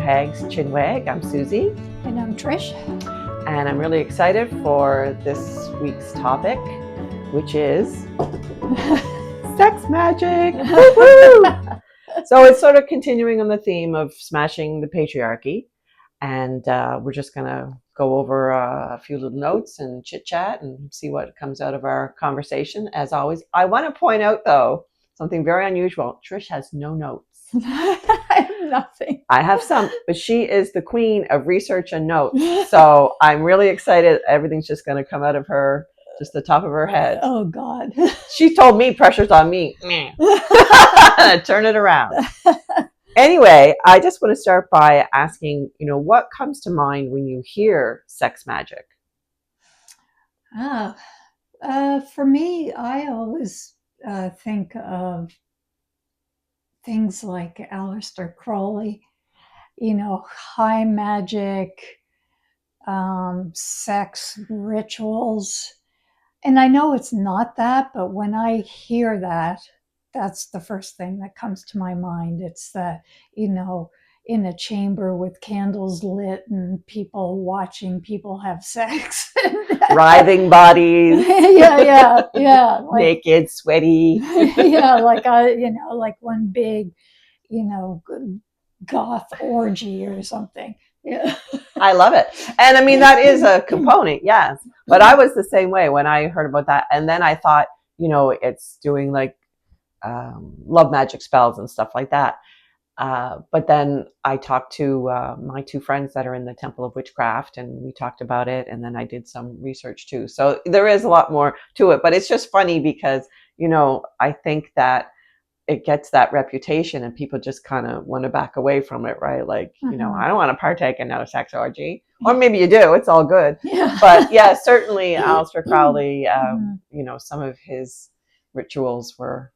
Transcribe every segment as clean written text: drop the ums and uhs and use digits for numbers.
Hags Chinwag. I'm Susie. And I'm Trish. And I'm really excited for this week's topic, which is sex magic. Woo-hoo! So it's sort of continuing on the theme of smashing the patriarchy. And we're just going to go over a few little notes and chit chat and see what comes out of our conversation. As always, I want to point out, though, something very unusual. Trish has no notes. I have nothing. I have some, but she is the queen of research and notes. So I'm really excited. Everything's just going to come out of her, just the top of her head. Oh, God. She told me pressure's on me. Turn it around. Anyway, I just want to start by asking, what comes to mind when you hear sex magic? For me, I always think of things like Aleister Crowley, high magic, sex rituals. And I know it's not that, but when I hear that, that's the first thing that comes to my mind. It's that, in a chamber with candles lit and people watching people have sex. Writhing bodies. Yeah. Like, naked, sweaty. Yeah, like one big, goth orgy or something. Yeah. I love it. And I mean, that is a component, yes. But I was the same way when I heard about that. And then I thought, it's doing like love magic spells and stuff like that. But then I talked to my two friends that are in the Temple of Witchcraft, and we talked about it. And then I did some research too. So there is a lot more to it. But it's just funny because, I think that it gets that reputation and people just kind of want to back away from it, right? Like, I don't want to partake in no sex orgy. Or maybe you do, it's all good. Yeah. But yeah, certainly Aleister Crowley, some of his rituals were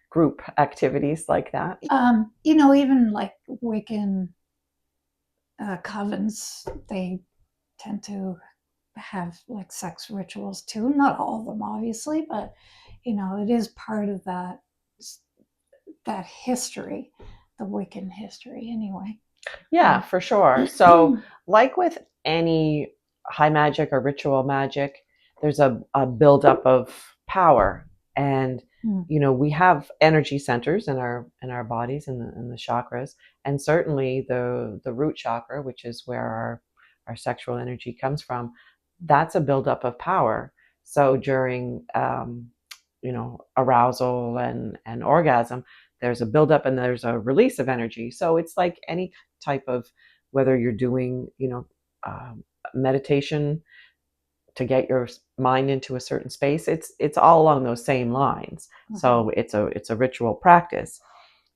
group activities like that. Even like Wiccan covens, they tend to have like sex rituals too. Not all of them, obviously, but, it is part of that history, the Wiccan history anyway. Yeah, for sure. So like with any high magic or ritual magic, there's a buildup of power. And, we have energy centers in our bodies, in the chakras. And certainly the root chakra, which is where our sexual energy comes from, that's a buildup of power. So during, arousal and orgasm, there's a buildup and there's a release of energy. So it's like any type of, whether you're doing, meditation to get your mind into a certain space, it's all along those same lines. Mm-hmm. So it's a ritual practice,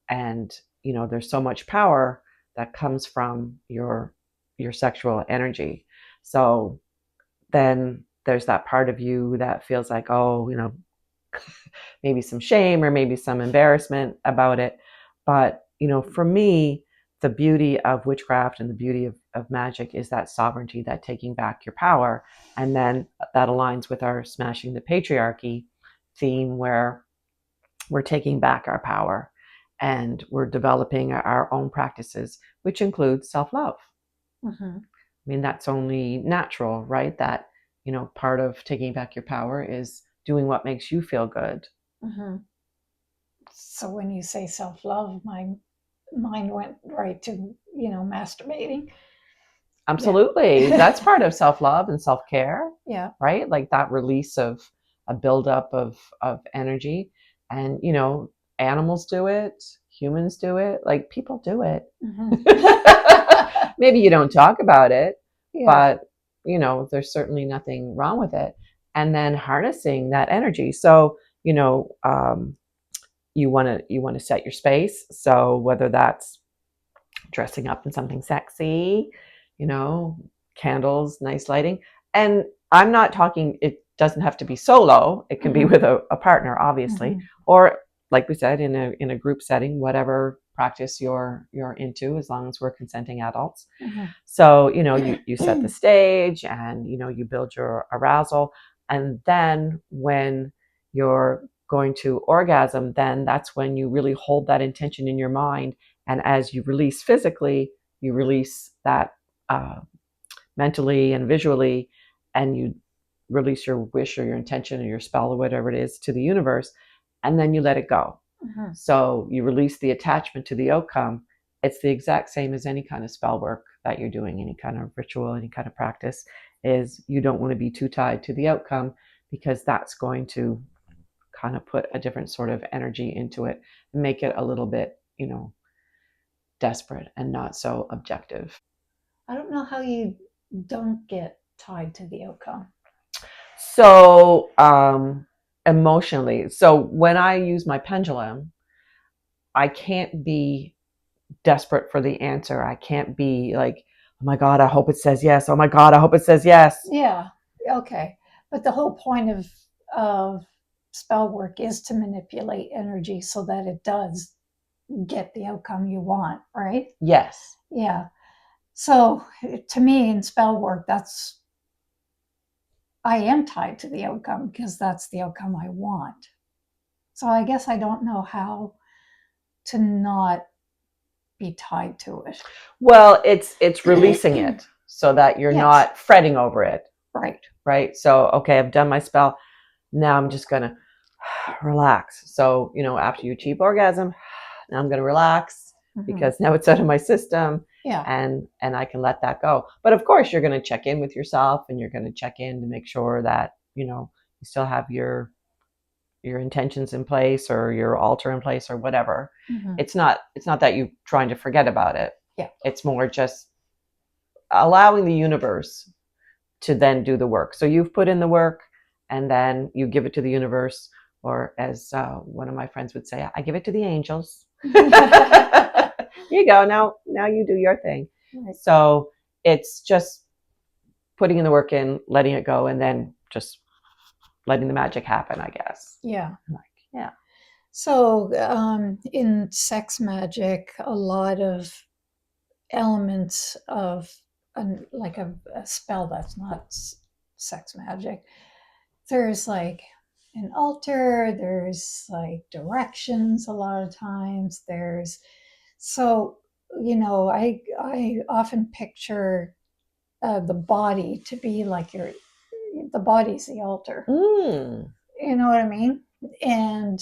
and there's so much power that comes from your sexual energy. So then there's that part of you that feels like, maybe some shame or maybe some embarrassment about it. But, for me, the beauty of witchcraft and the beauty of magic is that sovereignty, that taking back your power. And then that aligns with our smashing the patriarchy theme, where we're taking back our power and we're developing our own practices, which includes self-love. Mm-hmm. I mean, that's only natural, right? That, part of taking back your power is doing what makes you feel good. Mm-hmm. So when you say self-love, my mind went right to, masturbating. Absolutely. Yeah. That's part of self-love and self-care. Yeah. Right? Like that release of a buildup of energy. And, animals do it, humans do it, like people do it. Mm-hmm. Maybe you don't talk about it, but, there's certainly nothing wrong with it. And then harnessing that energy. So, you want to set your space. So whether that's dressing up in something sexy, candles, nice lighting. And I'm not talking, it doesn't have to be solo. It can be with a partner, obviously, or like we said, in a group setting, whatever practice you're into, as long as we're consenting adults. So, you set the stage and, you build your arousal. And then when you're going to orgasm, then that's when you really hold that intention in your mind. And as you release physically, you release that mentally and visually, and you release your wish or your intention or your spell or whatever it is to the universe, and then you let it go. Mm-hmm. So you release the attachment to the outcome. It's the exact same as any kind of spell work that you're doing, any kind of ritual, any kind of practice, is you don't want to be too tied to the outcome, because that's going to kind of put a different sort of energy into it and make it a little bit, desperate and not so objective. I don't know how you don't get tied to the outcome. So emotionally, so when I use my pendulum, I can't be desperate for the answer. I can't be like, oh my God, I hope it says yes. Oh my God, I hope it says yes. Yeah. Okay. But the whole point of spell work is to manipulate energy so that it does get the outcome you want, right? Yes. Yeah. So to me, in spell work, I am tied to the outcome because that's the outcome I want. So I guess I don't know how to not be tied to it. Well, it's releasing it so that you're Yes. not fretting over it. Right. Right. So, okay, I've done my spell. Now I'm just going to relax. So, after you achieve orgasm, now I'm going to relax because now it's out of my system. Yeah. And I can let that go. But of course, you're going to check in with yourself, and you're going to check in to make sure that, you still have your intentions in place, or your altar in place, or whatever. Mm-hmm. It's not that you trying to forget about it. Yeah. It's more just allowing the universe to then do the work. So you've put in the work, and then you give it to the universe, or as one of my friends would say, I give it to the angels. Here you go. Now you do your thing. Right. So it's just putting in the work in, letting it go, and then just letting the magic happen, I guess. Yeah. Yeah. So in sex magic, a lot of elements of like a spell that's not sex magic. There's like an altar, there's like directions a lot of times. I often picture the body to be like the body's the altar. Mm. You know what I mean? And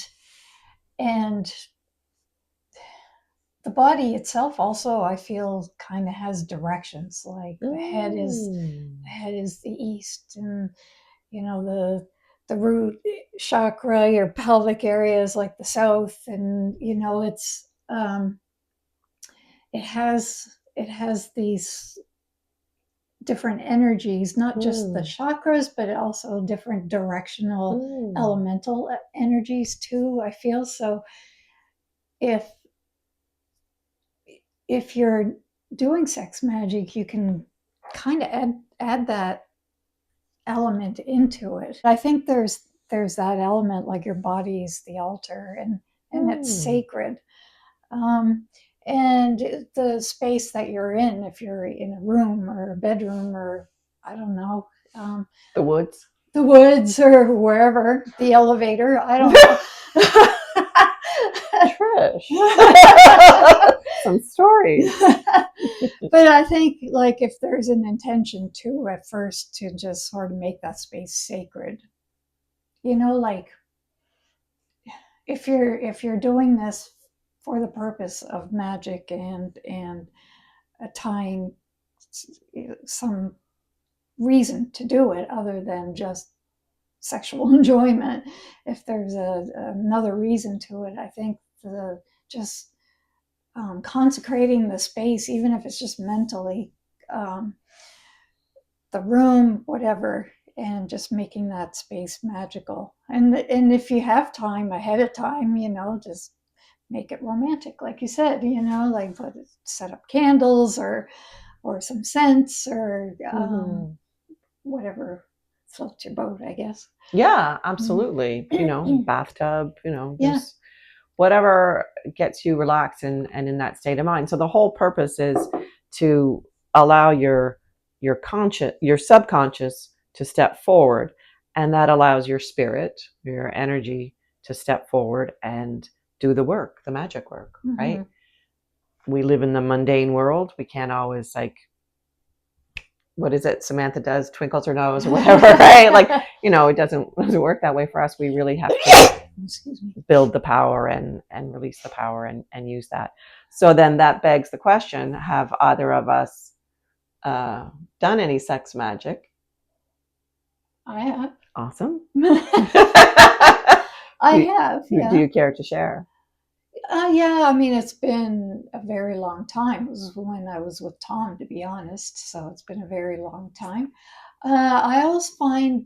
the body itself also, I feel, kind of has directions. Like the head is the east, and the root chakra, your pelvic area, is like the south, and it has these different energies, not just the chakras, but also different directional elemental energies too, I feel. So if you're doing sex magic, you can kind of add that element into it. I think there's that element, like your body is the altar, and it's sacred. And the space that you're in, if you're in a room or a bedroom, or I don't know, the woods or wherever, the elevator, I don't know. Trish. Some stories. But I think, like, if there's an intention to, at first, to just sort of make that space sacred, like if you're doing this for the purpose of magic and tying some reason to do it other than just sexual enjoyment, if there's another reason to it, I think just consecrating the space, even if it's just mentally, the room, whatever, and just making that space magical. And if you have time ahead of time, just make it romantic, like you said, like set up candles or some scents or whatever floats your boat, I guess. Yeah, absolutely. Bathtub, just whatever gets you relaxed and in that state of mind. So the whole purpose is to allow your subconscious to step forward, and that allows your spirit, your energy, to step forward and do the work, the magic work, right? we live in the mundane world. We can't always like, what is it Samantha does, twinkles her nose or whatever, right? Like, it doesn't work that way for us. We really have to Excuse me. build the power and release the power and use that. So then that begs the question, have either of us done any sex magic? I have. Awesome. I have. Yeah. Do you care to share? Yeah, I mean, it's been a very long time. It was when I was with Tom, to be honest. So it's been a very long time. I always find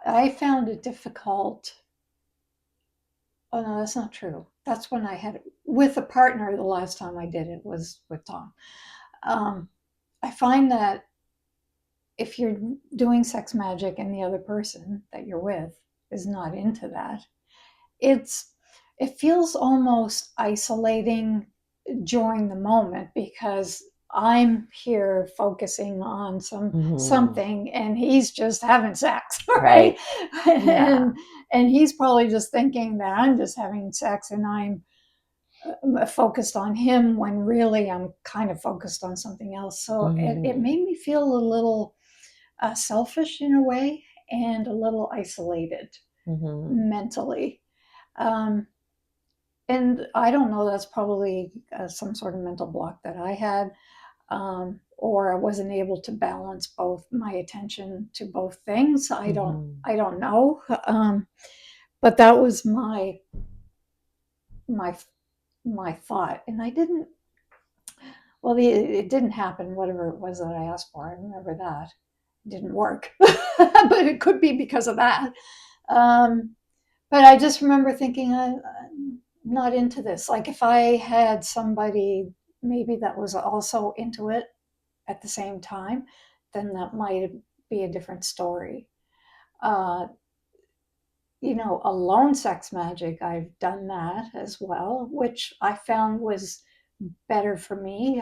I found it difficult. Oh, no, that's not true. That's when I had it with a partner. The last time I did it was with Tom. I find that if you're doing sex magic and the other person that you're with is not into that, it feels almost isolating during the moment, because I'm here focusing on something and he's just having sex, right? Yeah. And he's probably just thinking that I'm just having sex and I'm focused on him, when really I'm kind of focused on something else. So it made me feel a little selfish in a way, and a little isolated mentally. And I don't know, that's probably some sort of mental block that I had, or I wasn't able to balance both my attention to both things. I don't know. But that was my thought, and I didn't. Well, it didn't happen. Whatever it was that I asked for, I remember that it didn't work, but it could be because of that. But I just remember thinking, I'm not into this. Like, if I had somebody maybe that was also into it at the same time, then that might be a different story. Alone sex magic, I've done that as well, which I found was better for me,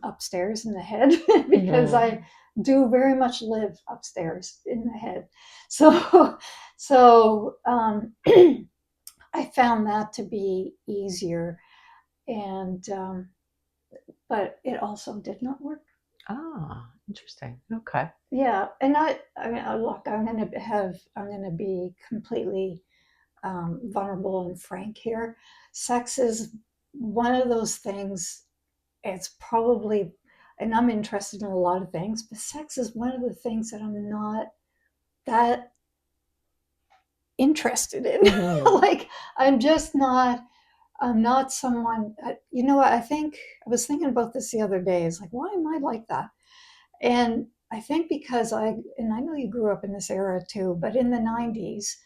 upstairs in the head, because I do very much live upstairs in the head. So I found that to be easier, and but it also did not work. Ah, interesting. Okay. Yeah, and I mean, look, I'm gonna be completely vulnerable and frank here. Sex is one of those things. It's probably, and I'm interested in a lot of things, but sex is one of the things that I'm not that interested in. Like, I'm just not. I'm not someone. I think I was thinking about this the other day. It's like, why am I like that? And I think because I know you grew up in this era too, but in the 90s,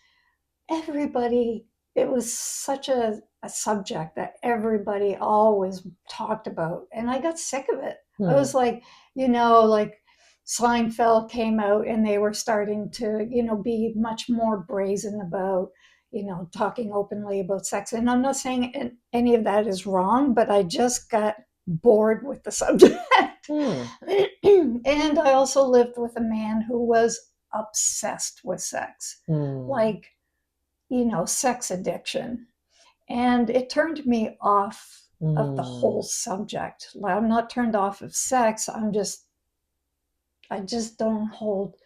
it was such a subject that everybody always talked about. And I got sick of it. I was like, like Seinfeld came out and they were starting to, be much more brazen about, talking openly about sex. And I'm not saying any of that is wrong, but I just got bored with the subject. And I also lived with a man who was obsessed with sex, like, sex addiction. And it turned me off of the whole subject. I'm not turned off of sex. I just don't hold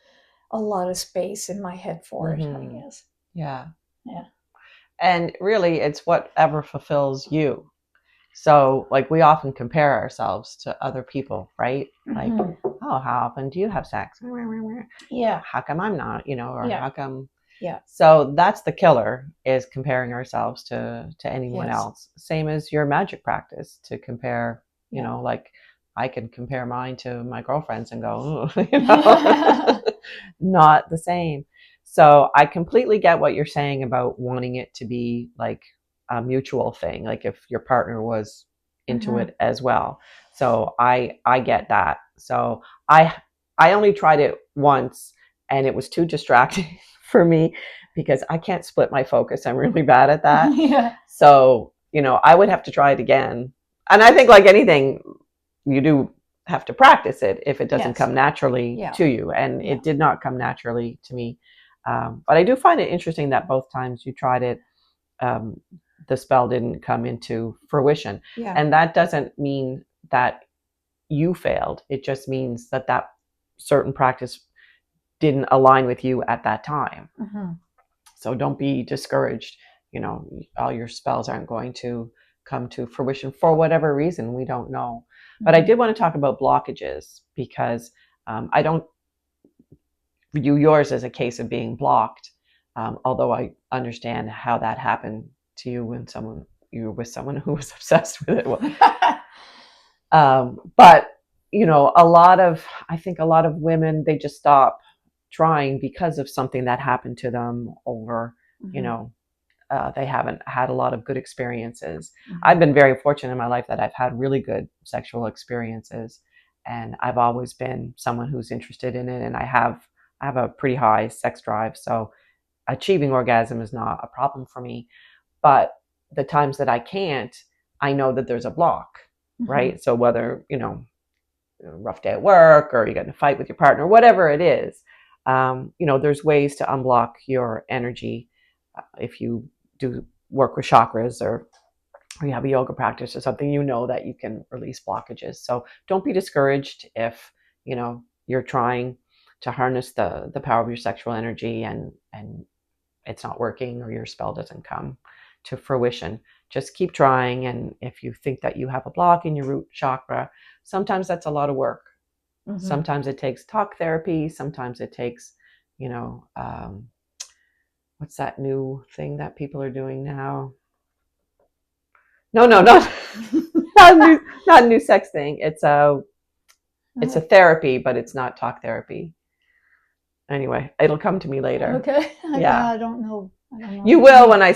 a lot of space in my head for it, I guess. Yeah. Yeah. And really, it's whatever fulfills you. So, like, we often compare ourselves to other people, right? Like, oh, how often do you have sex? Yeah. How come I'm not, or how come? Yeah. So that's the killer, is comparing ourselves to anyone else. Same as your magic practice, to compare, like, I can compare mine to my girlfriend's and go, not the same. So I completely get what you're saying about wanting it to be like a mutual thing, like if your partner was into it as well. So I get that. So I only tried it once, and it was too distracting for me, because I can't split my focus. I'm really bad at that. Yeah. So, I would have to try it again. And I think, like anything, you do have to practice it if it doesn't come naturally to you. And it did not come naturally to me. But I do find it interesting that both times you tried it, the spell didn't come into fruition. Yeah. And that doesn't mean that you failed. It just means that that certain practice didn't align with you at that time. Mm-hmm. So don't be discouraged. You know, all your spells aren't going to come to fruition for whatever reason. We don't know. Mm-hmm. But I did want to talk about blockages because I don't view yours as a case of being blocked, although I understand how that happened to you when you were with someone who was obsessed with it. But you know, I think a lot of women, they just stop trying because of something that happened to them, or Mm-hmm. you know, they haven't had a lot of good experiences. Mm-hmm. I've been very fortunate in my life that I've had really good sexual experiences, and I've always been someone who's interested in it, and I have a pretty high sex drive, so achieving orgasm is not a problem for me. But the times that I can't, I know that there's a block, mm-hmm. right? So whether, you know, a rough day at work, or you get in a fight with your partner, whatever it is, you know, there's ways to unblock your energy. If you do work with chakras, or you have a yoga practice or something, you know that you can release blockages. So don't be discouraged if, you know, you're trying to harness the power of your sexual energy and it's not working, or your spell doesn't come to fruition. Just keep trying. And if you think that you have a block in your root chakra, sometimes that's a lot of work. Mm-hmm. Sometimes it takes talk therapy. Sometimes it takes, you know, what's that new thing that people are doing now? No, not not a new sex thing. It's a therapy, but it's not talk therapy. Anyway, it'll come to me later. Okay. Yeah. I don't know. You will when I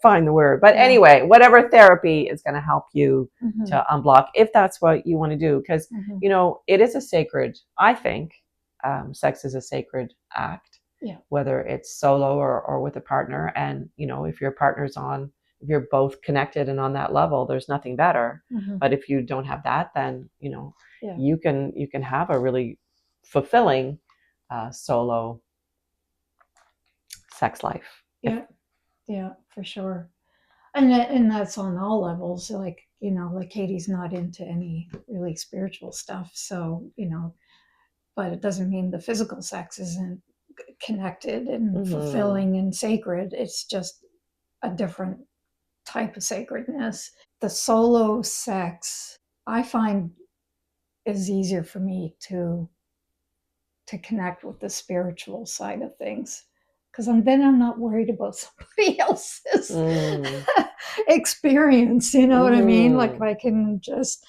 find the word. But anyway, whatever therapy is going to help you mm-hmm. to unblock, if that's what you want to do, because mm-hmm. you know, it is a sacred. I think sex is a sacred act. Yeah. Whether it's solo or with a partner, and you know, if your partner's on, if you're both connected and on that level, there's nothing better. Mm-hmm. But if you don't have that, then you know, you can have a really fulfilling solo sex life. Yeah, for sure. And that's on all levels. Like, you know, like Katie's not into any really spiritual stuff. So, you know, but it doesn't mean the physical sex isn't connected and mm-hmm. fulfilling and sacred. It's just a different type of sacredness. The solo sex, I find, is easier for me to connect with the spiritual side of things. Because then I'm not worried about somebody else's experience. You know what I mean? Like, I can just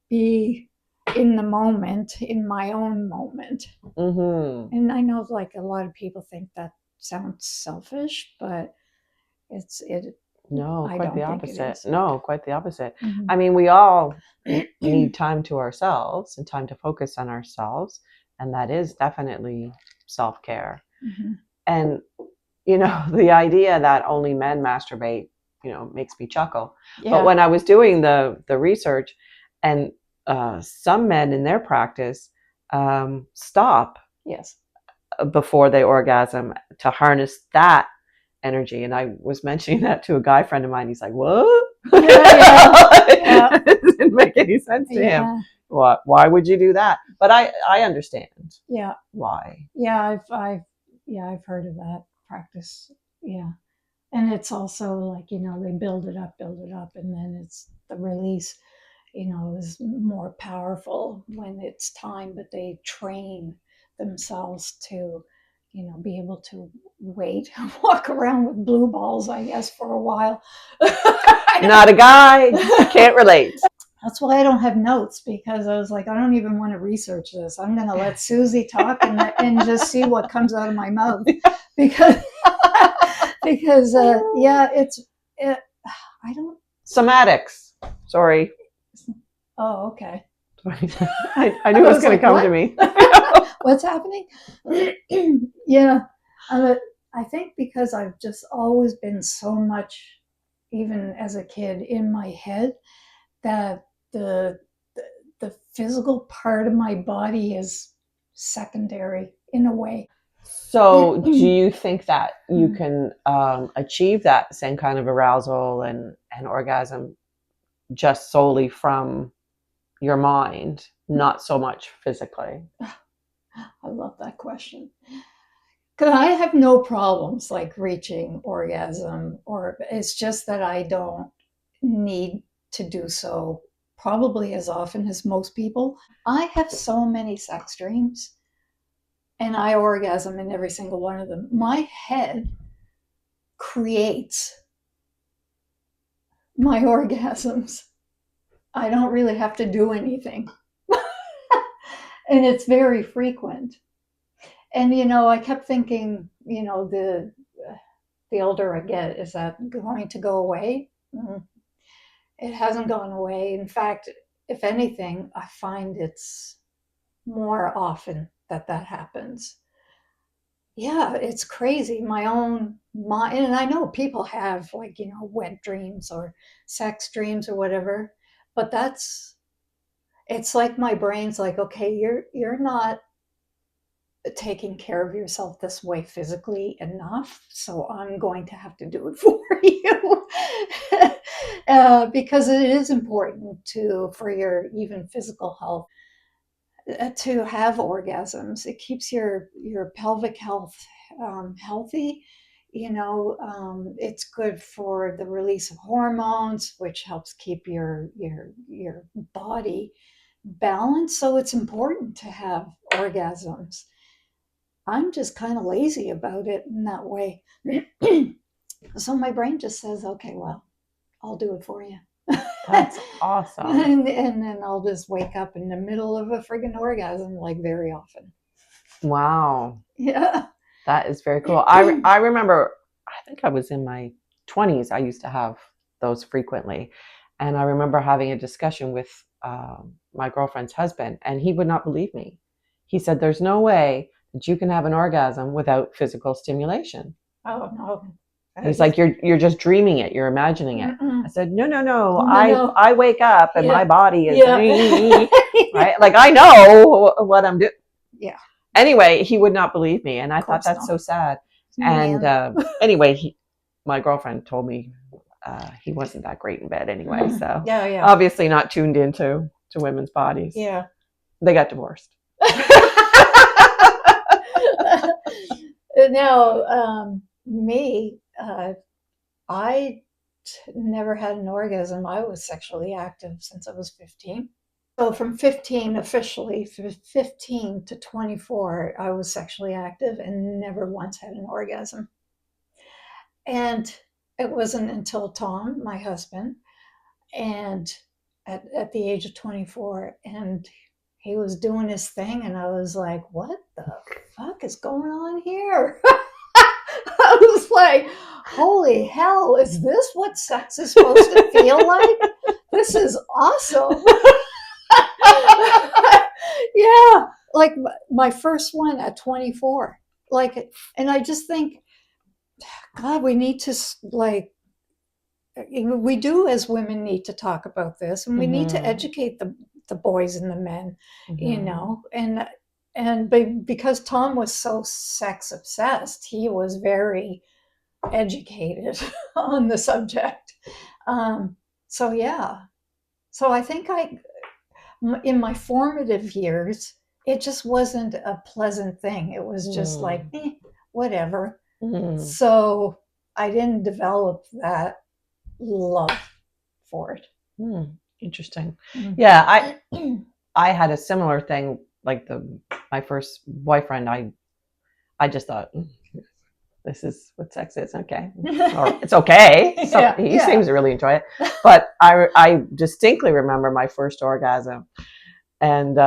be in the moment, in my own moment. Mm-hmm. And I know, like, a lot of people think that sounds selfish, but no, quite the opposite. No, quite the opposite. Mm-hmm. I mean, we all need time to ourselves and time to focus on ourselves. And that is definitely self-care. Mm-hmm. And, you know, the idea that only men masturbate, you know, makes me chuckle. Yeah. But when I was doing the research, and some men in their practice stop before they orgasm to harness that energy. And I was mentioning that to a guy friend of mine. He's like, what? Yeah. It didn't make any sense to him. What? Why would you do that? But I understand. Yeah. Why? Yeah, I've heard of that practice. Yeah. And it's also like, you know, they build it up, and then it's the release, you know, is more powerful when it's time, but they train themselves to, you know, be able to wait, walk around with blue balls, I guess, for a while. Not a guy, can't relate. That's why I don't have notes, because I was like, I don't even want to research this. I'm going to let Susie talk and just see what comes out of my mouth, because yeah, I don't. Somatics. Sorry. Oh, okay. I knew it was going to come what? To me. What's happening? Yeah. I think because I've just always been so much, even as a kid, in my head, that the physical part of my body is secondary in a way. So do you think that you can achieve that same kind of arousal and orgasm just solely from your mind, not so much physically? I love that question. Because I have no problems like reaching orgasm, or it's just that I don't need to do so probably as often as most people. I have so many sex dreams and I orgasm in every single one of them. My head creates my orgasms. I don't really have to do anything. And it's very frequent. And I kept thinking, the older I get, is that going to go away? It hasn't gone away. In fact, if anything, I find it's more often that happens. Yeah, it's crazy. My own mind, and I know people have like, wet dreams or sex dreams or whatever, but it's like my brain's like, okay, you're not taking care of yourself this way physically enough, so I'm going to have to do it for you. Because it is important for your even physical health, to have orgasms. It keeps your pelvic health healthy. It's good for the release of hormones, which helps keep your body balanced. So it's important to have orgasms. I'm just kind of lazy about it in that way. So my brain just says, okay, well, I'll do it for you. That's awesome. And then I'll just wake up in the middle of a friggin' orgasm, like, very often. Wow. Yeah. That is very cool. I remember, I think I was in my 20s. I used to have those frequently. And I remember having a discussion with my girlfriend's husband, and he would not believe me. He said, there's no way that you can have an orgasm without physical stimulation. Oh, no. He's like, you're just dreaming it. You're imagining it. Mm-mm. I said, no. No. I wake up and my body is, Yeah. right? Like, I know what I'm doing. Yeah. Anyway, he would not believe me. And I thought that's not. so sad. Man. And anyway, my girlfriend told me he wasn't that great in bed anyway. So Yeah. obviously not tuned into women's bodies. Yeah. They got divorced. Now, me, I never had an orgasm. I was sexually active since I was 15. So from 15 officially, 15 to 24, I was sexually active and never once had an orgasm. And it wasn't until Tom, my husband, and at the age of 24, and he was doing his thing, and I was like, what the fuck is going on here? I was like, holy hell, is this what sex is supposed to feel like? This is awesome. Yeah, like my first one at 24. Like, and I just think, God, we need to, like, we do as women need to talk about this, and we need to educate the boys and the men, and because Tom was so sex obsessed, he was very educated on the subject. So yeah, so I think in my formative years, it just wasn't a pleasant thing. It was just like, whatever. So I didn't develop that love for it. Interesting. Yeah, I had a similar thing. Like my first boyfriend, I just thought, this is what sex is. Okay, or it's okay. So he seems to really enjoy it. But I distinctly remember my first orgasm, and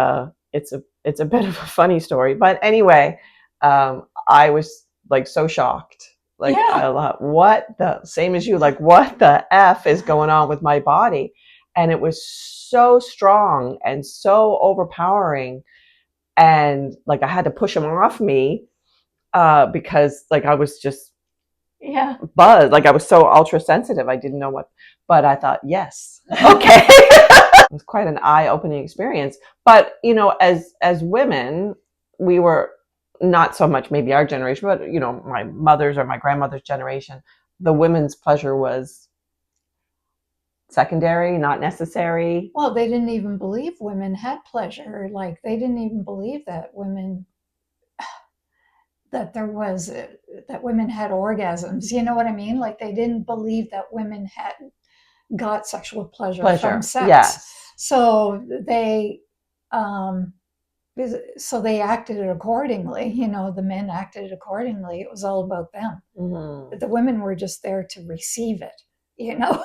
it's a bit of a funny story. But anyway, I was like so shocked. Like, I thought, what the, same as you, like, what the F is going on with my body? And it was so strong and so overpowering. And like, I had to push him off me because like, I was just buzzed. Like, I was so ultra sensitive. I didn't know what, but I thought, yes, okay. It was quite an eye-opening experience. But, as women, we were not so much maybe our generation, but my mother's or my grandmother's generation, the women's pleasure was secondary, not necessary. Well, they didn't even believe women had pleasure. Like they didn't even believe that women that there was that women had orgasms. You know what I mean? Like they didn't believe that women had got sexual pleasure from sex. Yes. So they acted accordingly. The men acted accordingly. It was all about them. Mm-hmm. The women were just there to receive it. Yeah.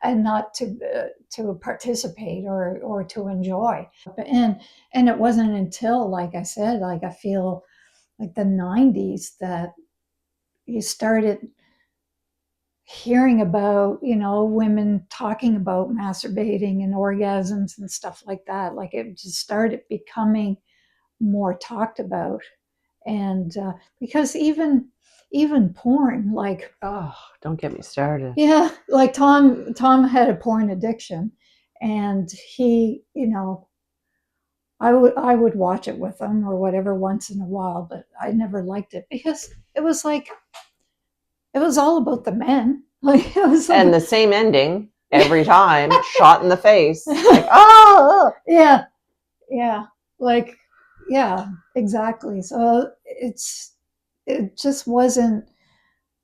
And not to participate or to enjoy. And it wasn't until, like I said, like I feel like the 90s that you started hearing about, women talking about masturbating and orgasms and stuff like that. Like it just started becoming more talked about. And because even porn, like, oh, don't get me started. Yeah, like Tom had a porn addiction, and he, I would watch it with him or whatever once in a while, but I never liked it because it was like it was all about the men. Like it was and the same ending every time, shot in the face. Like, oh, yeah, like, yeah, exactly. So it just wasn't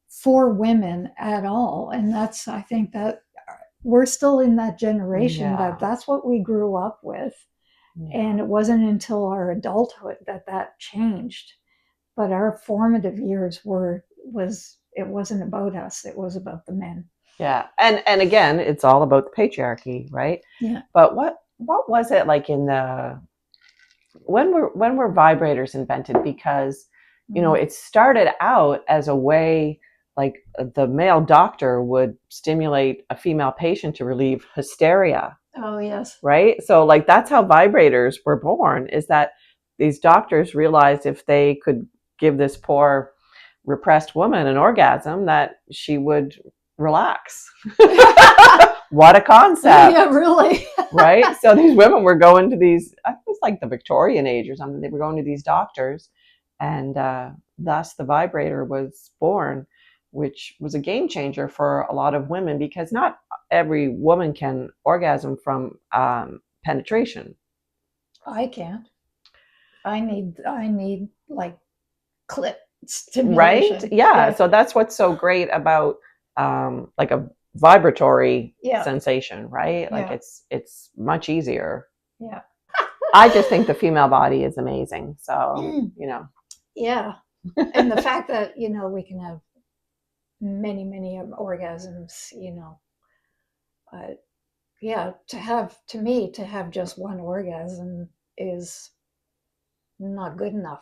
for women at all, and I think that we're still in that generation that's what we grew up with. Yeah. And it wasn't until our adulthood that changed. But our formative years it wasn't about us, it was about the men. Yeah. And again, it's all about the patriarchy, right? Yeah. But what was it like when were vibrators invented? Because, it started out as a way, like the male doctor would stimulate a female patient to relieve hysteria. Oh, yes. Right? So like that's how vibrators were born, is that these doctors realized if they could give this poor repressed woman an orgasm, that she would relax. What a concept. Yeah, really. Right? So these women were going to these, I think it was like the Victorian age or something, they were going to these doctors, and thus the vibrator was born, which was a game changer for a lot of women, because not every woman can orgasm from penetration. I can't. I need like clit stimulation. Right? Yeah. So that's what's so great about like a vibratory sensation, right? Like it's much easier. Yeah. I just think the female body is amazing. So, Yeah. And the fact that, we can have many, many orgasms, but yeah, to have just one orgasm is not good enough.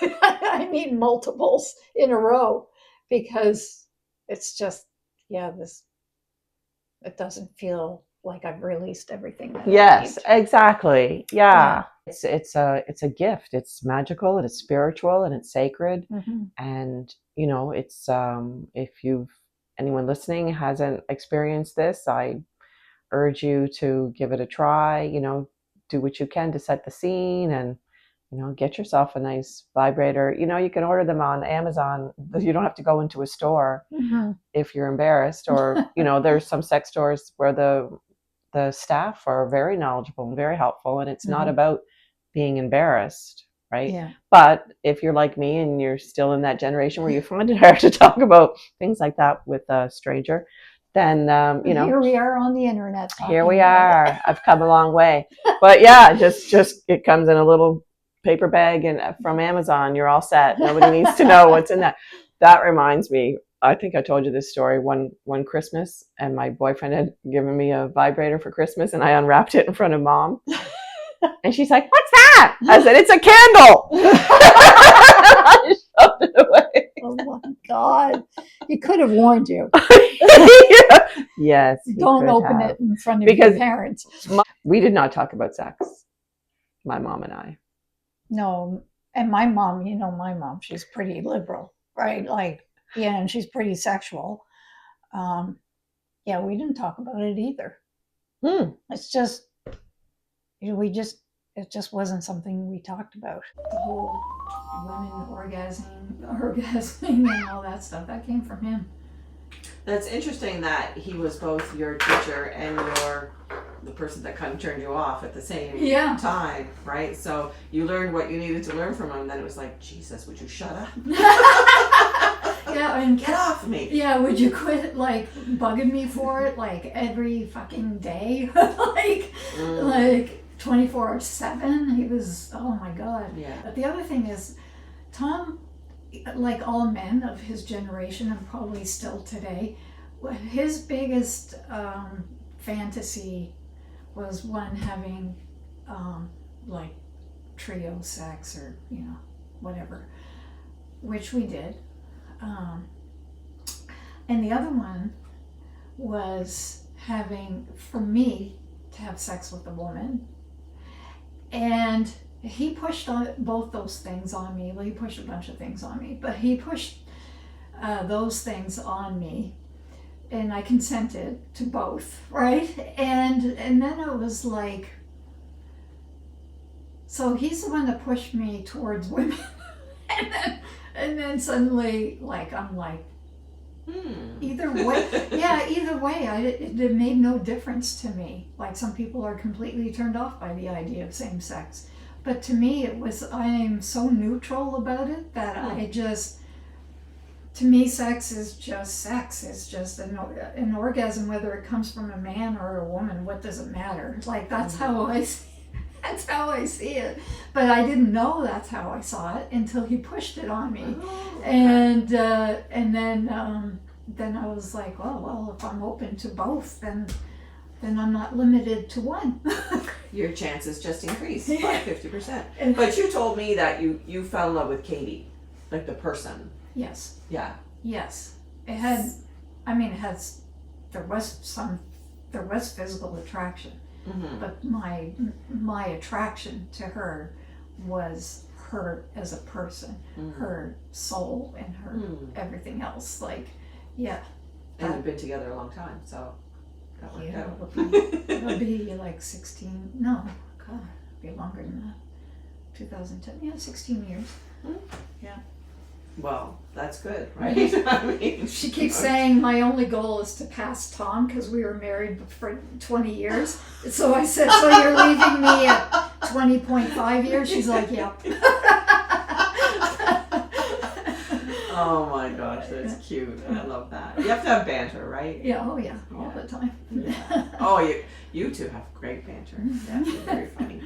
I need multiples in a row, because it's just, it doesn't feel like I've released everything that yes, I need. Exactly. Yeah. It's a gift. It's magical and it's spiritual and it's sacred. Mm-hmm. And it's if anyone listening hasn't experienced this, I urge you to give it a try. Do what you can to set the scene, and get yourself a nice vibrator. You can order them on Amazon. You don't have to go into a store if you're embarrassed, or there's some sex stores where the staff are very knowledgeable and very helpful, and it's not about being embarrassed, right? Yeah. But if you're like me and you're still in that generation where you find it hard to talk about things like that with a stranger, then here we are on the internet. Here we are. I've come a long way. But yeah, just it comes in a little paper bag and from Amazon. You're all set. Nobody needs to know what's in that. That reminds me, I think I told you this story one Christmas, and my boyfriend had given me a vibrator for Christmas, and I unwrapped it in front of Mom. And she's like, "What's that?" I said, "It's a candle." I shoved it away. Oh my God. He could have warned you. Yes. Don't open it in front of your parents. We did not talk about sex, my mom and I. No. And my mom, my mom, she's pretty liberal, right? Like, yeah, and she's pretty sexual. We didn't talk about it either. It's just, we just it just wasn't something we talked about. The whole women orgasming and all that stuff, that came from him. That's interesting that he was both your teacher and the person that kind of turned you off at the same time, right? So you learned what you needed to learn from him, and then it was like, Jesus, would you shut up? Yeah, and get off me. Yeah, would you quit like bugging me for it like every fucking day? like 24/7. He was, oh my God. Yeah. But the other thing is, Tom, like all men of his generation and probably still today, his biggest fantasy was one having like trio sex or, you know, whatever, which we did. And the other one was having, for me, to have sex with a woman. And he pushed on both those things on me. Well, he pushed a bunch of things on me, but he pushed those things on me, and I consented to both, right? And then it was like, so he's the one that pushed me towards women, and then suddenly, like, I'm like, either way, it made no difference to me. Like, some people are completely turned off by the idea of same sex. But to me, it was, I'm so neutral about it that I just, to me, sex is just sex. It's just an orgasm, whether it comes from a man or a woman. What does it matter? Like, that's how I see it. But I didn't know that's how I saw it until he pushed it on me. And then I was like, well, if I'm open to both, then I'm not limited to one. Your chances just increased by 50%. But you told me that you fell in love with Katie, like the person. Yes. Yeah. Yes. There was physical attraction, but my attraction to her was her as a person, her soul and her everything else. Like, yeah. And you've been together a long time, so that worked out. It'll be like 16, no, God, it'll be longer than that. 2010, 16 years. Yeah. Well, that's good, right? I mean, she keeps saying my only goal is to pass Tom because we were married for 20 years. So I said, so you're leaving me at 20.5 years? She's like, yep. Oh my gosh, that's cute. I love that. You have to have banter, right? Yeah, all the time. Yeah. Oh, you two have great banter. Yeah, you're very funny.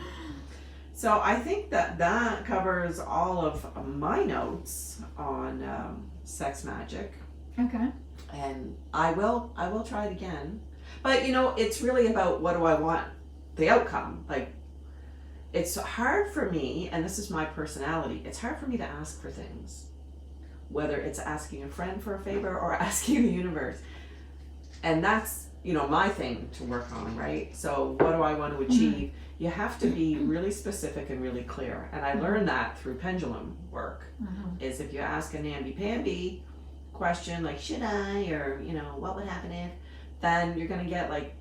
So I think that covers all of my notes on sex magic. Okay. And I will try it again. But it's really about, what do I want the outcome? Like, it's hard for me, and this is my personality, it's hard for me to ask for things. Whether it's asking a friend for a favor or asking the universe. And that's, my thing to work on, right? So what do I want to achieve? You have to be really specific and really clear. And I learned that through pendulum work, is if you ask a namby-pamby question, like, should I, or, what would happen if, then you're going to get, like,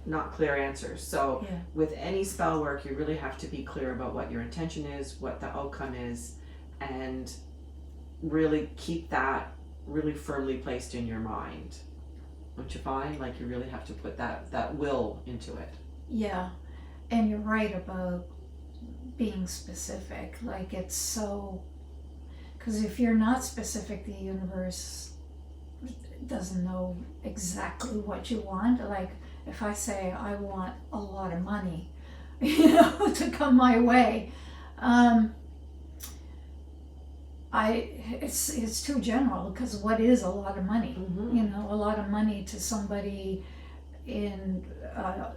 not clear answers. So with any spell work, you really have to be clear about what your intention is, what the outcome is, and really keep that really firmly placed in your mind. Don't you find? Like, you really have to put that will into it. Yeah. And you're right about being specific. Like, it's so, because if you're not specific, the universe doesn't know exactly what you want. Like, if I say I want a lot of money, to come my way, it's too general, because what is a lot of money? A lot of money to somebody in a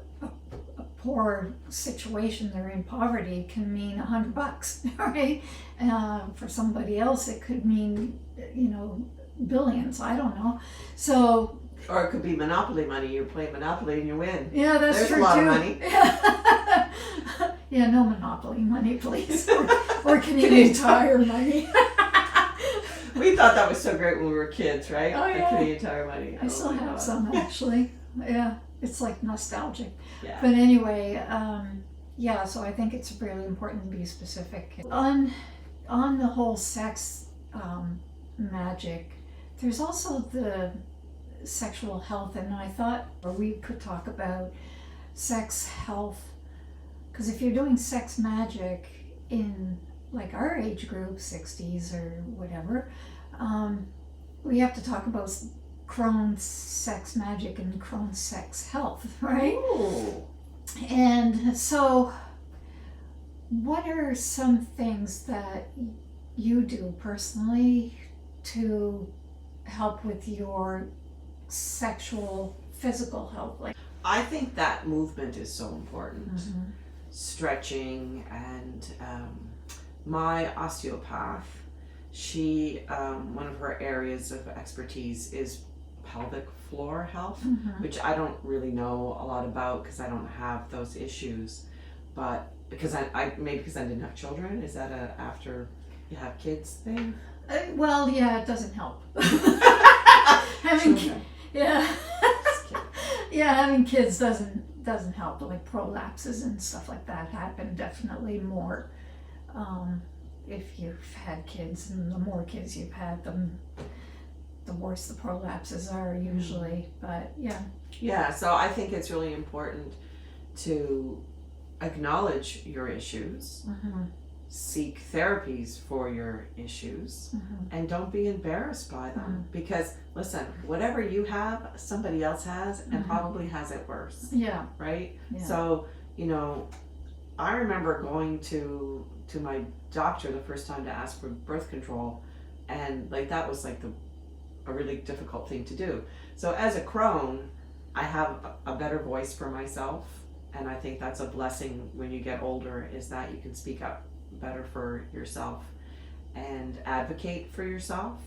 poor situation, they're in poverty, can mean $100, right? For somebody else, it could mean, billions. I don't know. So. Or it could be Monopoly money. You play Monopoly and you win. Yeah, that's There's true too. There's a lot of money. Yeah, no Monopoly money, please. Or Canadian Tire money. We thought that was so great when we were kids, right? Oh, yeah. The Canadian Tire money. I still have some, actually. Yeah, it's like nostalgic. Yeah. But anyway, yeah, so I think it's really important to be specific. On the whole sex magic, there's also the sexual health, and I thought we could talk about sex health, because if you're doing sex magic in like our age group, 60s or whatever, we have to talk about Crone's sex magic and Crone's sex health, right? Ooh. And so, what are some things that you do personally to help with your sexual, physical health? Like, I think that movement is so important. Mhm. Stretching, and my osteopath, she one of her areas of expertise is pelvic floor health, Mhm. which I don't really know a lot about because I don't have those issues. But because I maybe because I didn't have children, is that a after you have kids thing? Well, yeah, it doesn't help. Children. Yeah, Just kidding. yeah, having kids doesn't help. Like prolapses and stuff like that happen definitely more if you've had kids, and the more kids you've had, the worse the prolapses are usually. But yeah. Yeah, so I think it's really important to acknowledge your issues, Mm-hmm. seek therapies for your issues, Mm-hmm. and don't be embarrassed by them. Because listen, whatever you have, somebody else has, and Mhm. probably has it worse, Yeah. right? Yeah. So, I remember going to my doctor the first time to ask for birth control, and like that was like a really difficult thing to do. So as a crone, I have a better voice for myself, and I think that's a blessing when you get older, is that you can speak up better for yourself and advocate for yourself.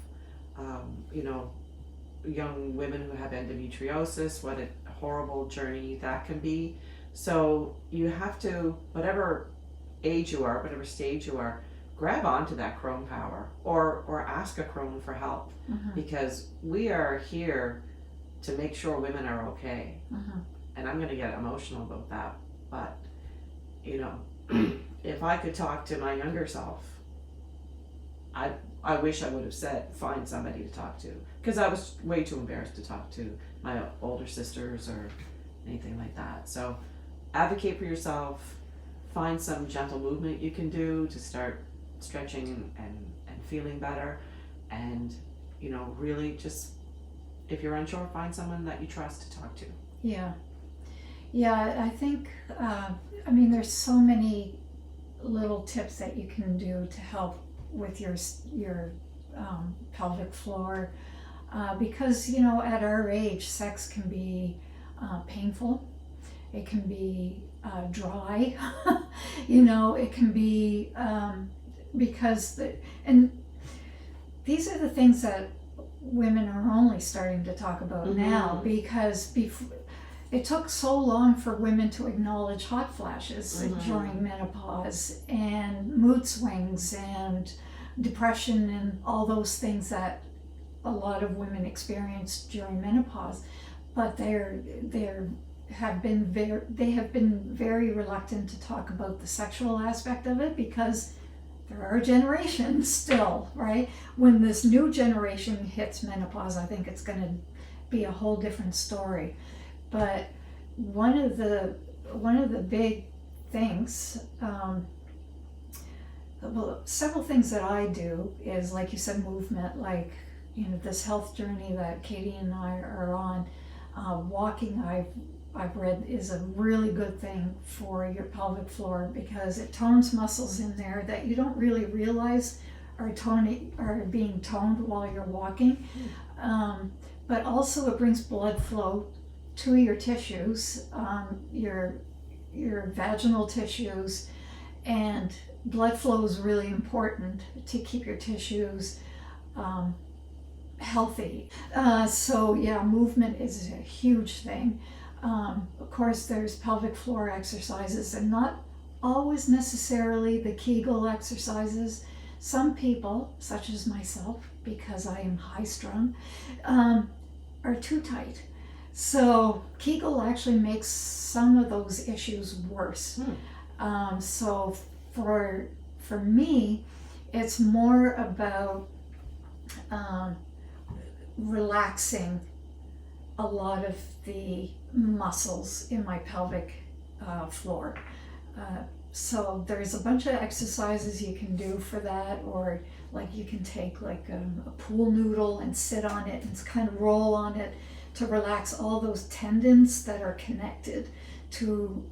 Young women who have endometriosis, what a horrible journey that can be. So you have to, whatever age you are, whatever stage you are, grab onto that crone power, or ask a crone for help, Mm-hmm. because we are here to make sure women are okay. Mm-hmm. And I'm going to get emotional about that, but if I could talk to my younger self, I wish I would have said find somebody to talk to, because I was way too embarrassed to talk to my older sisters or anything like that. So advocate for yourself, find some gentle movement you can do to start stretching and feeling better, and really just, if you're unsure, find someone that you trust to talk to. Yeah. Yeah, I think, there's so many little tips that you can do to help with your pelvic floor, because, at our age, sex can be painful. It can be dry. It can be because, and these are the things that women are only starting to talk about now, because it took so long for women to acknowledge hot flashes during menopause, and mood swings and depression and all those things that a lot of women experience during menopause. But they have been very reluctant to talk about the sexual aspect of it, because there are generations still, right? When this new generation hits menopause, I think it's going to be a whole different story. But one of the big things, several things that I do is, like you said, movement. Like this health journey that Katie and I are on. Walking, I've read, is a really good thing for your pelvic floor, because it tones muscles in there that you don't really realize are being toned while you're walking. But also it brings blood flow to your tissues, your vaginal tissues, and blood flow is really important to keep your tissues healthy. So yeah, movement is a huge thing. Of course, there's pelvic floor exercises, and not always necessarily the Kegel exercises. Some people, such as myself, because I am high strung, are too tight. So Kegel actually makes some of those issues worse. So for me, it's more about um, relaxing a lot of the muscles in my pelvic floor. So there's a bunch of exercises you can do for that, or like you can take like a pool noodle and sit on it and kind of roll on it to relax all those tendons that are connected to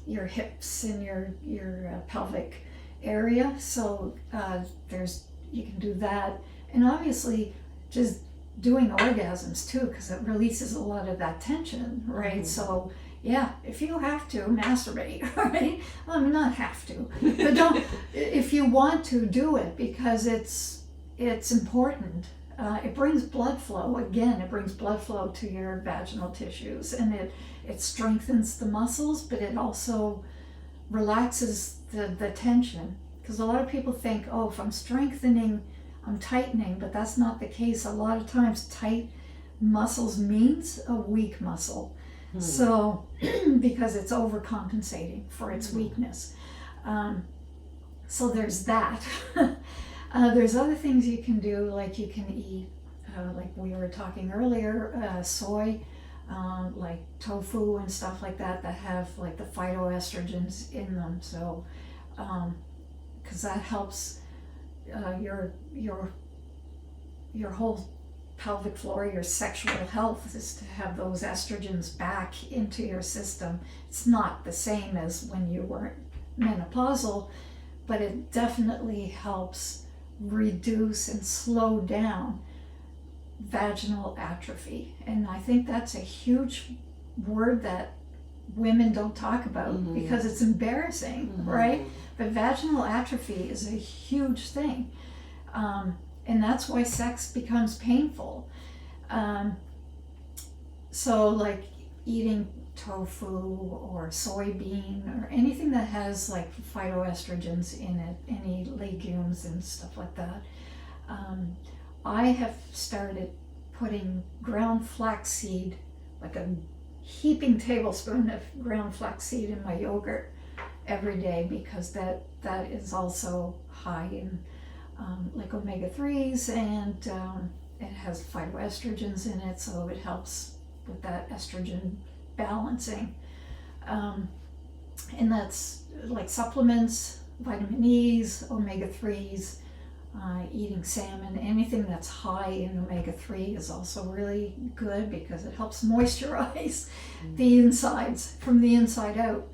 your hips and your pelvic area. So you can do that, and obviously just doing orgasms too, because it releases a lot of that tension, right? So yeah, if you have to masturbate, right? Well, I mean, not have to, but don't. If you want to, do it, because it's important. It brings blood flow. Again, it brings blood flow to your vaginal tissues, and it strengthens the muscles, but it also relaxes the tension. Because a lot of people think, oh, if I'm strengthening, I'm tightening, but that's not the case. A lot of times tight muscles means a weak muscle. So, because it's overcompensating for its weakness. So there's that. There's other things you can do, like you can eat, like we were talking earlier, soy, like tofu and stuff like that have like the phytoestrogens in them. So, because that helps your whole pelvic floor, your sexual health, is to have those estrogens back into your system. It's not the same as when you weren't menopausal, but it definitely helps reduce and slow down vaginal atrophy. And I think that's a huge word that women don't talk about because it's embarrassing, right? But vaginal atrophy is a huge thing. And that's why sex becomes painful. So like eating tofu or soybean or anything that has like phytoestrogens in it, any legumes and stuff like that. I have started putting ground flaxseed, like a heaping tablespoon of ground flaxseed in my yogurt every day, because that is also high in like omega-3s, and it has phytoestrogens in it, so it helps with that estrogen balancing. And that's like supplements, vitamin E's, omega-3s, eating salmon, anything that's high in omega-3 is also really good because it helps moisturize the insides from the inside out.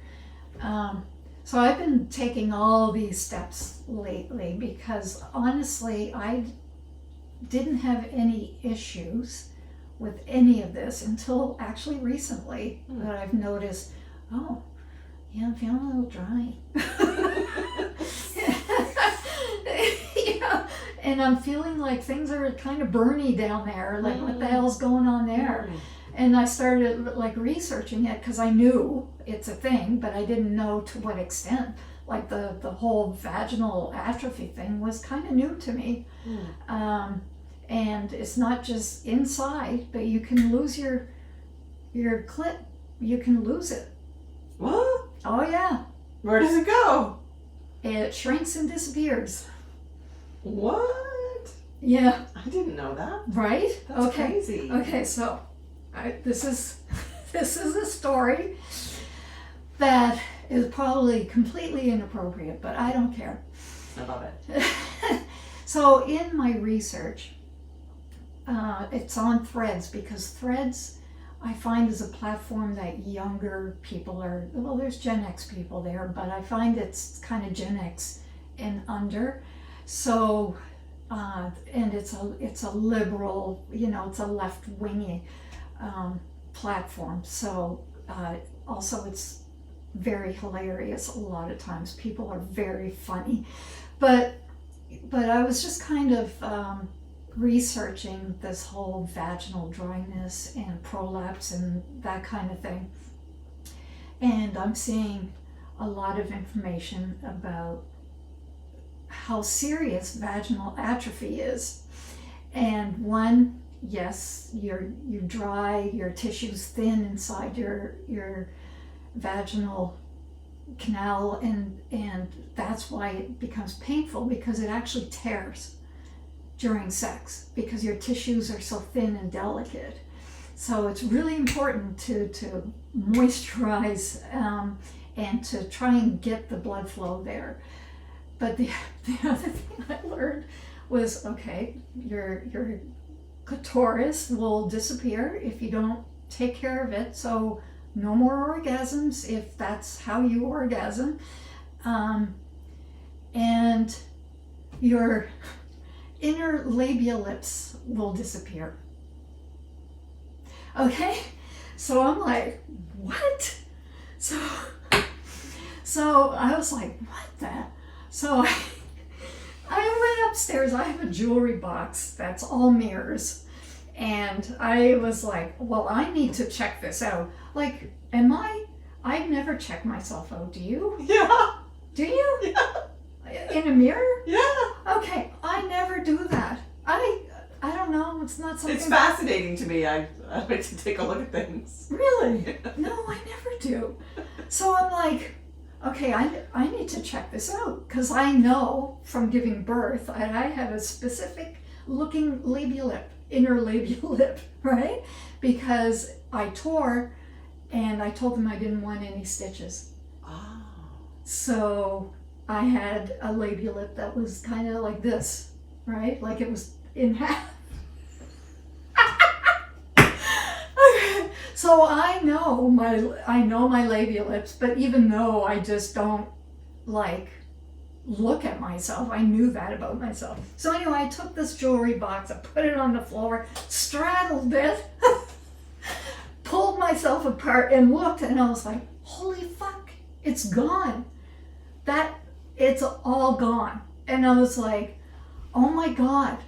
So I've been taking all these steps lately because honestly, I didn't have any issues with any of this until actually recently that I've noticed, oh, yeah, I'm feeling a little dry. Yeah, and I'm feeling like things are kind of burny down there, like what the hell's going on there? And I started like researching it because I knew it's a thing, but I didn't know to what extent. Like the whole vaginal atrophy thing was kind of new to me. And it's not just inside, but you can lose your clit. You can lose it. What? Oh yeah. Where does it go? It shrinks and disappears. What? Yeah. I didn't know that. Right? That's crazy. Okay, so this is a story that is probably completely inappropriate, but I don't care. I love it. So in my research, it's on Threads, because Threads I find is a platform that younger people are, well, there's Gen X people there, but I find it's kind of Gen X and under. So, and it's a liberal, it's a left-wingy platform. So also it's very hilarious a lot of times. People are very funny. But I was just kind of researching this whole vaginal dryness and prolapse and that kind of thing. And I'm seeing a lot of information about how serious vaginal atrophy is. And one, yes, you're dry, your tissue's thin inside your vaginal canal, and that's why it becomes painful, because it actually tears during sex because your tissues are so thin and delicate. So it's really important to moisturize, and to try and get the blood flow there. But the other thing I learned was, okay, your clitoris will disappear if you don't take care of it. So no more orgasms if that's how you orgasm. And your inner labial lips will disappear. Okay? So I'm like, what? So I was like, what the? So I went upstairs. I have a jewelry box that's all mirrors. And I was like, well, I need to check this out. Like, I've never checked myself out. Do you? Yeah. Do you? Yeah. In a mirror? Yeah. Okay, I never do that. I don't know. It's not something. It's fascinating to me. I like to take a look at things. Really? No, I never do. So I'm like, okay, I need to check this out, because I know from giving birth I had a specific looking labial lip, inner labial lip, right? Because I tore, and I told them I didn't want any stitches. Oh. So I had a labial lip that was kind of like this, right? Like it was in half. So I know my labial lips, but even though I just don't like look at myself, I knew that about myself. So anyway, I took this jewelry box, I put it on the floor, straddled it, pulled myself apart and looked, and I was like, holy fuck, it's gone. It's all gone. And I was like, oh my God.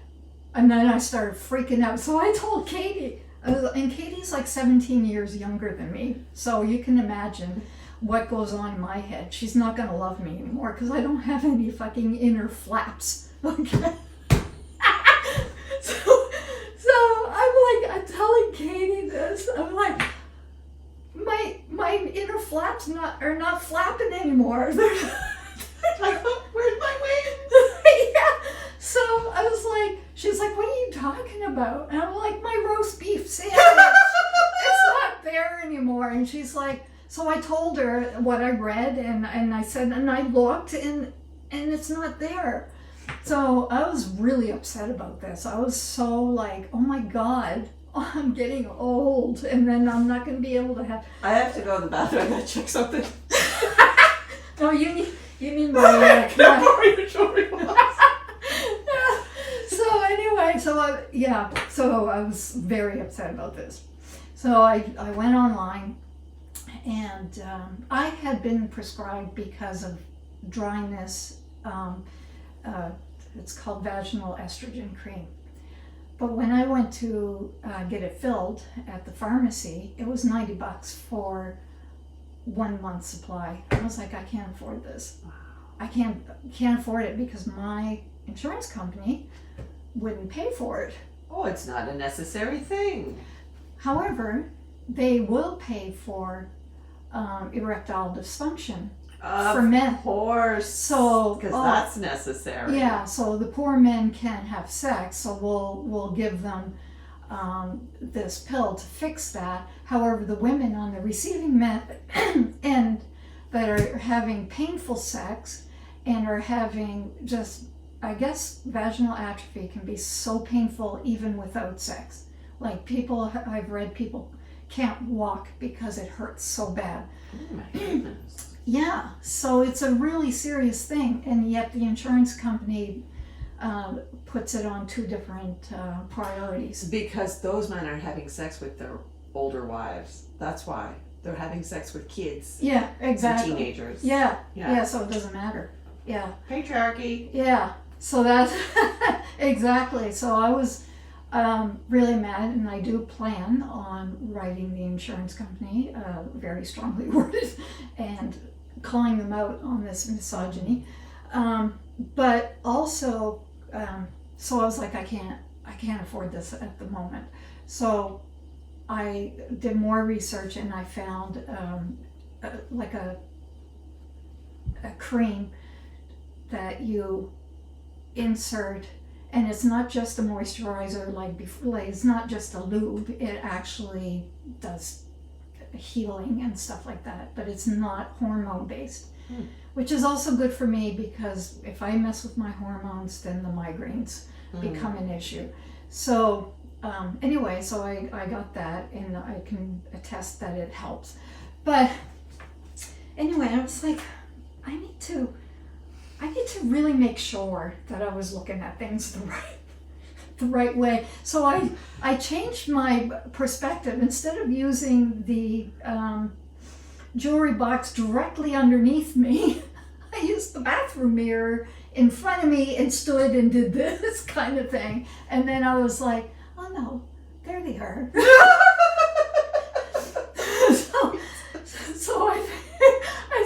And then I started freaking out. So I told Katie, and Katie's like 17 years younger than me. So you can imagine what goes on in my head. She's not going to love me anymore because I don't have any fucking inner flaps. Okay. So I'm telling Katie this. I'm like, my inner flaps are not flapping anymore. Like, where's my wing? Yeah. So I was like, she's like, what are you talking about? And I'm like, my roast beef sandwich. It's not there anymore. And she's like, so I told her what I read, and I said, and I looked, and it's not there. So I was really upset about this. I was so like, oh my God, I'm getting old, and then I'm not going to be able to have. I have to go to the bathroom. I gotta check something. No, you need my your jewelry box. So anyway, so I was very upset about this. So I went online, and I had been prescribed, because of dryness, it's called vaginal estrogen cream. But when I went to get it filled at the pharmacy, it was $90 for 1 month's supply. I was like, I can't afford this. I can't afford it, because my insurance company wouldn't pay for it. Oh, it's not a necessary thing. However, they will pay for erectile dysfunction for men. Of course. So, because that's necessary. Yeah, so the poor men can't have sex, so we'll give them this pill to fix that. However, the women on the receiving end that are having painful sex and are having just, I guess, vaginal atrophy can be so painful even without sex. Like I've read people can't walk because it hurts so bad. Oh my goodness. Yeah, so it's a really serious thing, and yet the insurance company puts it on two different priorities. Because those men are having sex with their older wives. That's why. They're having sex with kids. Yeah, exactly. And teenagers. Yeah, so it doesn't matter. Yeah. Patriarchy. Yeah, so that's exactly. So I was really mad, and I do plan on writing the insurance company, very strongly worded, and calling them out on this misogyny. But also, so I was like, I can't afford this at the moment. So I did more research, and I found like a a cream that you insert, and it's not just a moisturizer like before, like it's not just a lube, it actually does healing and stuff like that, but it's not hormone based, which is also good for me because if I mess with my hormones, then the migraines become an issue. So anyway, so I got that, and I can attest that it helps. But anyway, I was like, I need to really make sure that I was looking at things the right way. So I changed my perspective. Instead of using the jewelry box directly underneath me, I used the bathroom mirror in front of me and stood and did this kind of thing. And then I was like, oh no, there they are. so I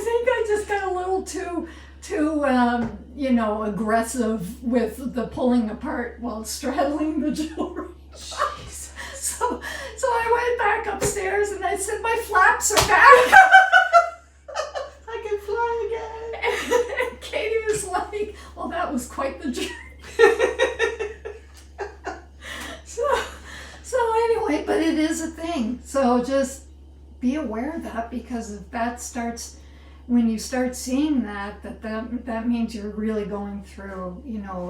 think I just got a little too aggressive with the pulling apart while straddling the jewelry box. So I went back upstairs and I said, my flaps are back. I can fly again. And Katie was like, well, that was quite the journey. So anyway, but it is a thing. So just be aware of that, because if that starts, when you start seeing that means you're really going through,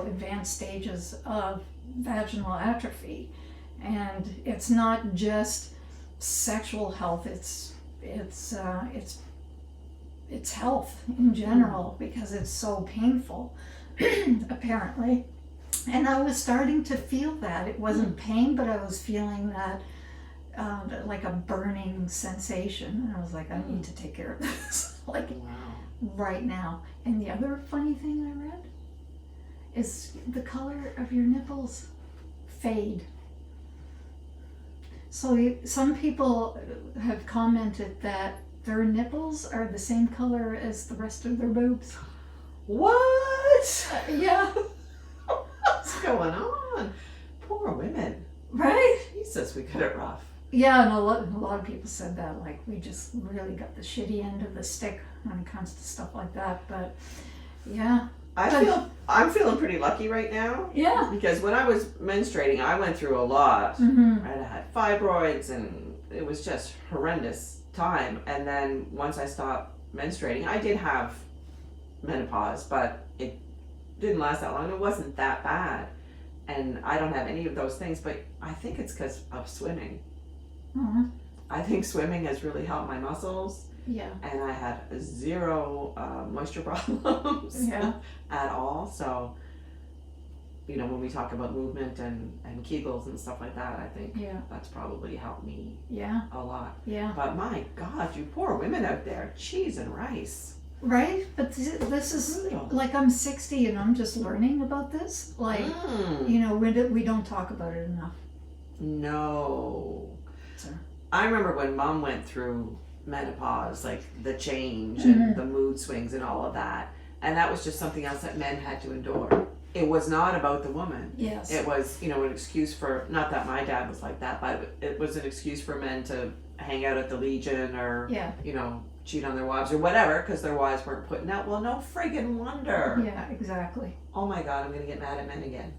advanced stages of vaginal atrophy. And it's not just sexual health, it's health in general, because it's so painful, apparently. And I was starting to feel that. It wasn't pain, but I was feeling that like a burning sensation. And I was like, I need to take care of this. Right now. And the other funny thing I read is the color of your nipples fade. So some people have commented that their nipples are the same color as the rest of their boobs. What? Yeah. What's going on? Poor women. Right? Jesus, we got it rough. Yeah, and a lot of people said that, like, we just really got the shitty end of the stick when it comes to stuff like that. But yeah, I'm feeling pretty lucky right now. Yeah. Because when I was menstruating, I went through a lot. Mm-hmm. I had fibroids, and it was just horrendous time. And then once I stopped menstruating, I did have menopause, but it didn't last that long. It wasn't that bad. And I don't have any of those things, but I think it's because of swimming. Mm-hmm. I think swimming has really helped my muscles. Yeah. And I had zero moisture problems at all. So, when we talk about movement and Kegels and stuff like that, I think that's probably helped me a lot. Yeah. But my God, you poor women out there, cheese and rice. Right? But this is like, I'm 60 and I'm just learning about this. Like, we don't talk about it enough. No. So. I remember when Mom went through menopause, like the change and the mood swings and all of that. And that was just something else that men had to endure. It was not about the woman. Yes. It was, an excuse for, not that my dad was like that, but it was an excuse for men to hang out at the Legion or, cheat on their wives or whatever, because their wives weren't putting out. Well, no friggin' wonder. Yeah, exactly. Oh my God, I'm going to get mad at men again.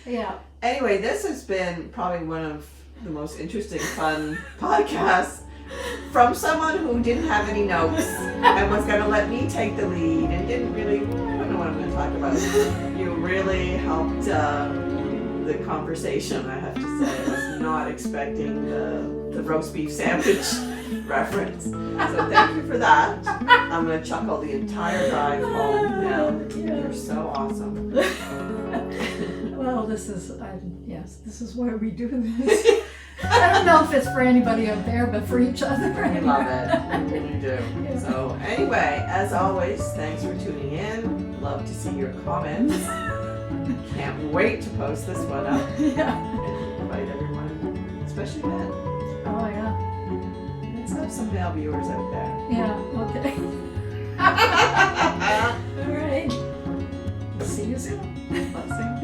Yeah. Anyway, this has been probably one of the most interesting, fun podcasts from someone who didn't have any notes and was going to let me take the lead and didn't really, I don't know what I'm going to talk about. You really helped the conversation, I have to say. I was not expecting the roast beef sandwich reference. So thank you for that. I'm going to chuckle the entire drive home now. You're so awesome. Well, this is why we do this. I don't know if it's for anybody out there, but for each other. We love it. We really do. Yeah. So anyway, as always, thanks for tuning in. Love to see your comments. Can't wait to post this one up. Yeah. Invite everyone, especially men. Oh yeah. Let's have some male viewers out there. Yeah. Okay. All right. See you soon. Blessings.